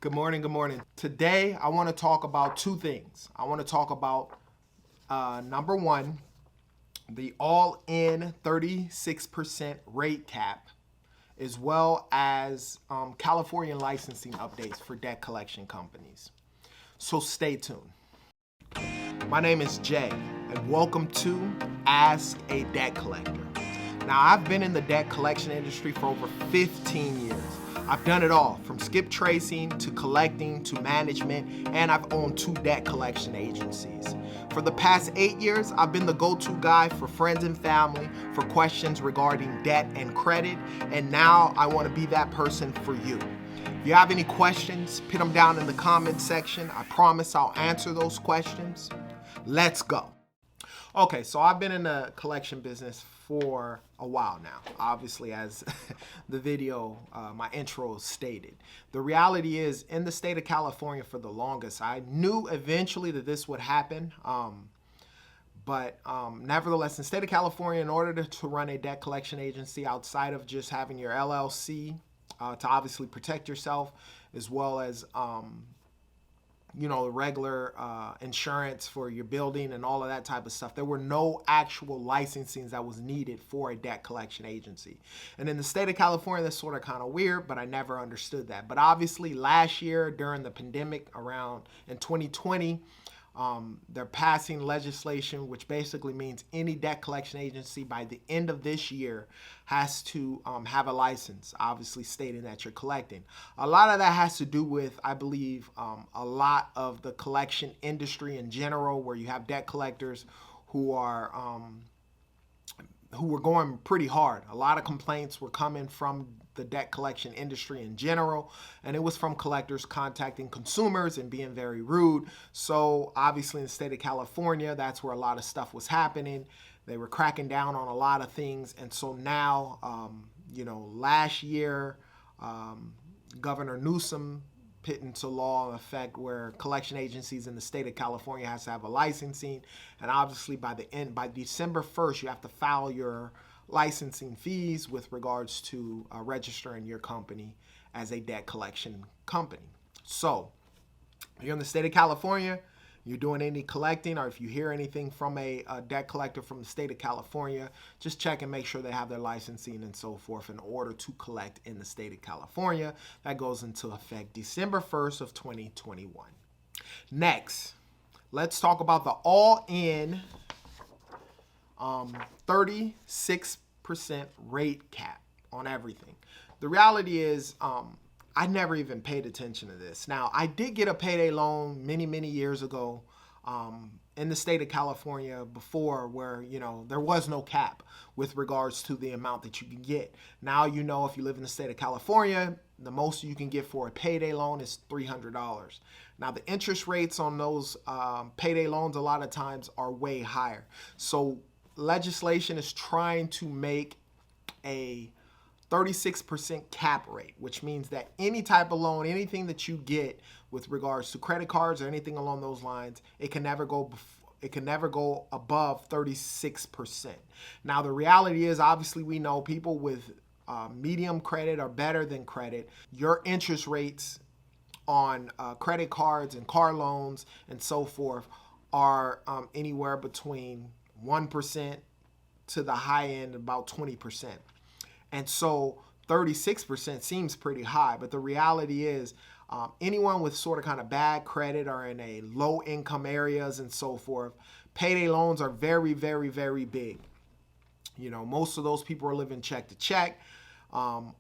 Good morning, good morning. Today, I want to talk about two things. I want to talk about number one, the all-in 36% rate cap, as well as California licensing updates for debt collection companies. So stay tuned. My name is Jay, and welcome to Ask a Debt Collector. Now, I've been in the debt collection industry for over 15 years. I've done it all, from skip tracing to collecting to management, and I've owned 2 debt collection agencies. For the past 8 years, I've been the go-to guy for friends and family for questions regarding debt and credit, and now I want to be that person for you. If you have any questions, put them down in the comment section. I promise I'll answer those questions. Let's go. Okay, so I've been in the collection business for a while now, obviously, as the video, my intro stated. The reality is, in the state of California for the longest, I knew eventually that this would happen. But nevertheless, in the state of California, in order to run a debt collection agency outside of just having your LLC to obviously protect yourself, as well as the regular insurance for your building and all of that type of stuff. There were no actual licensings that was needed for a debt collection agency. And in the state of California, that's sort of kind of weird, but I never understood that. But obviously last year during the pandemic around in 2020, they're passing legislation, which basically means any debt collection agency by the end of this year has to have a license, obviously stating that you're collecting. A lot of that has to do with, I believe, a lot of the collection industry in general, where you have debt collectors who were going pretty hard. A lot of complaints were coming from the debt collection industry in general, and it was from collectors contacting consumers and being very rude. So obviously in the state of California, that's where a lot of stuff was happening. They were cracking down on a lot of things. And so now, last year, Governor Newsom put into law in effect where collection agencies in the state of California has to have a licensing. And obviously by December 1st, you have to file your licensing fees with regards to registering your company as a debt collection company. So if you're in the state of California, you're doing any collecting, or if you hear anything from a debt collector from the state of California, just check and make sure they have their licensing and so forth in order to collect in the state of California. That goes into effect December 1st of 2021. Next, let's talk about the all-in 36% rate cap on everything. The reality is, I never even paid attention to this. Now, I did get a payday loan many, many years ago in the state of California before, where, there was no cap with regards to the amount that you can get. Now, if you live in the state of California, the most you can get for a payday loan is $300. Now, the interest rates on those payday loans a lot of times are way higher. So legislation is trying to make a 36% cap rate, which means that any type of loan, anything that you get with regards to credit cards or anything along those lines, it can never go above 36%. Now, the reality is, obviously, we know people with medium credit are better than credit. Your interest rates on credit cards and car loans and so forth are anywhere between 1% to the high end about 20%. And so 36% seems pretty high, but the reality is anyone with sort of kind of bad credit or in a low income areas and so forth, payday loans are very, very, very big. Most of those people are living check to check,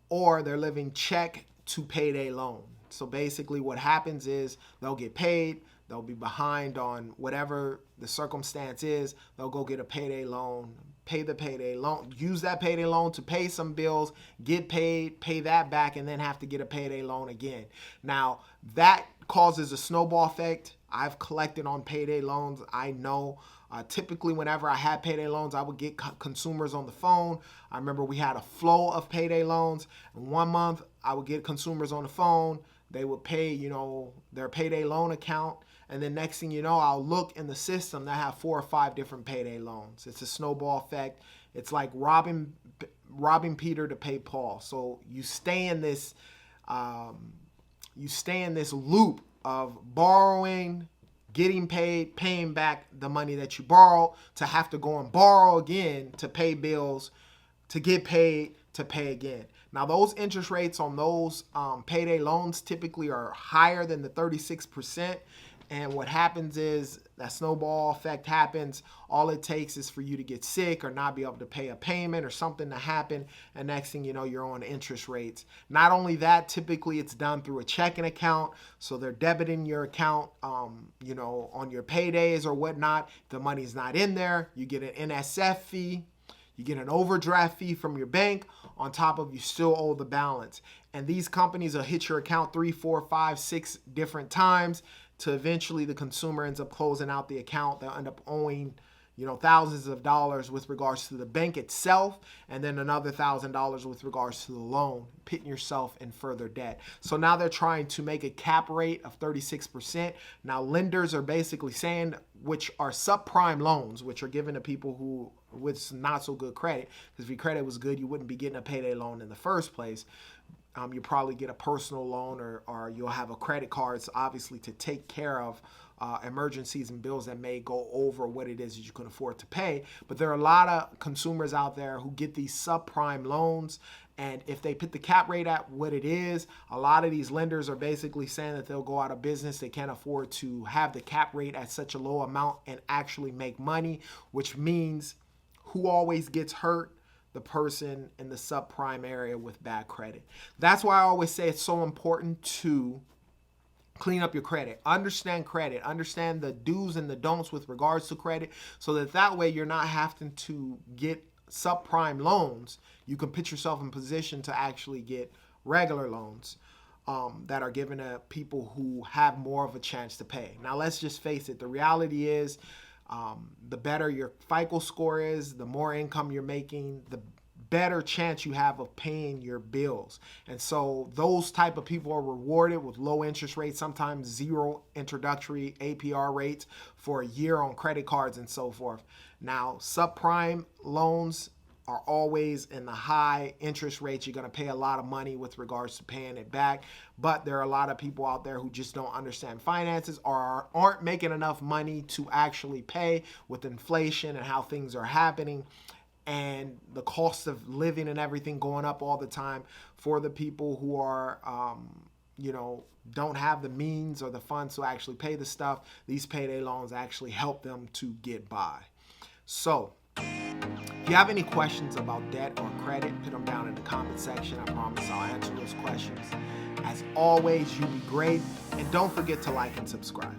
or they're living check to payday loan. So basically what happens is they'll get paid, they'll be behind on whatever the circumstance is, they'll go get a payday loan, pay the payday loan, use that payday loan to pay some bills, get paid, pay that back, and then have to get a payday loan again. Now, that causes a snowball effect. I've collected on payday loans. I know typically whenever I had payday loans, I would get consumers on the phone. I remember we had a flow of payday loans. And 1 month, I would get consumers on the phone. They would pay, their payday loan account. And then next thing you know, I'll look in the system that have 4 or 5 different payday loans. It's a snowball effect. It's like robbing Peter to pay Paul. So you stay in this you stay in this loop of borrowing, getting paid, paying back the money that you borrowed, to have to go and borrow again to pay bills, to get paid, to pay again. Now, those interest rates on those payday loans typically are higher than the 36%. And what happens is that snowball effect happens. All it takes is for you to get sick or not be able to pay a payment or something to happen. And next thing you know, you're on interest rates. Not only that, typically it's done through a checking account. So they're debiting your account, on your paydays or whatnot. The money's not in there. You get an NSF fee. You get an overdraft fee from your bank on top of you still owe the balance. And these companies will hit your account 3, 4, 5, 6 different times, to eventually the consumer ends up closing out the account. They'll end up owing, thousands of dollars with regards to the bank itself, and then another $1,000 with regards to the loan, putting yourself in further debt. So now they're trying to make a cap rate of 36%. Now lenders are basically saying, which are subprime loans, which are given to people who with not so good credit, because if your credit was good, you wouldn't be getting a payday loan in the first place. You probably get a personal loan, or you'll have a credit cards, obviously, to take care of emergencies and bills that may go over what it is that you can afford to pay. But there are a lot of consumers out there who get these subprime loans, and if they put the cap rate at what it is, a lot of these lenders are basically saying that they'll go out of business. They can't afford to have the cap rate at such a low amount and actually make money, which means who always gets hurt? The person in the subprime area with bad credit. That's why I always say it's so important to clean up your credit. Understand credit. Understand the do's and the don'ts with regards to credit, so that way you're not having to get subprime loans. You can put yourself in position to actually get regular loans that are given to people who have more of a chance to pay. Now, let's just face it. The reality is, the better your FICO score is, the more income you're making, the better chance you have of paying your bills. And so those type of people are rewarded with low interest rates, sometimes zero introductory APR rates for a year on credit cards and so forth. Now, subprime loans are always in the high interest rates. You're going to pay a lot of money with regards to paying it back. But there are a lot of people out there who just don't understand finances or aren't making enough money to actually pay with inflation and how things are happening and the cost of living and everything going up all the time. For the people who are, don't have the means or the funds to actually pay the stuff, these payday loans actually help them to get by. So, if you have any questions about debt or credit, put them down in the comment section. I promise I'll answer those questions. As always, you be great, and don't forget to like and subscribe.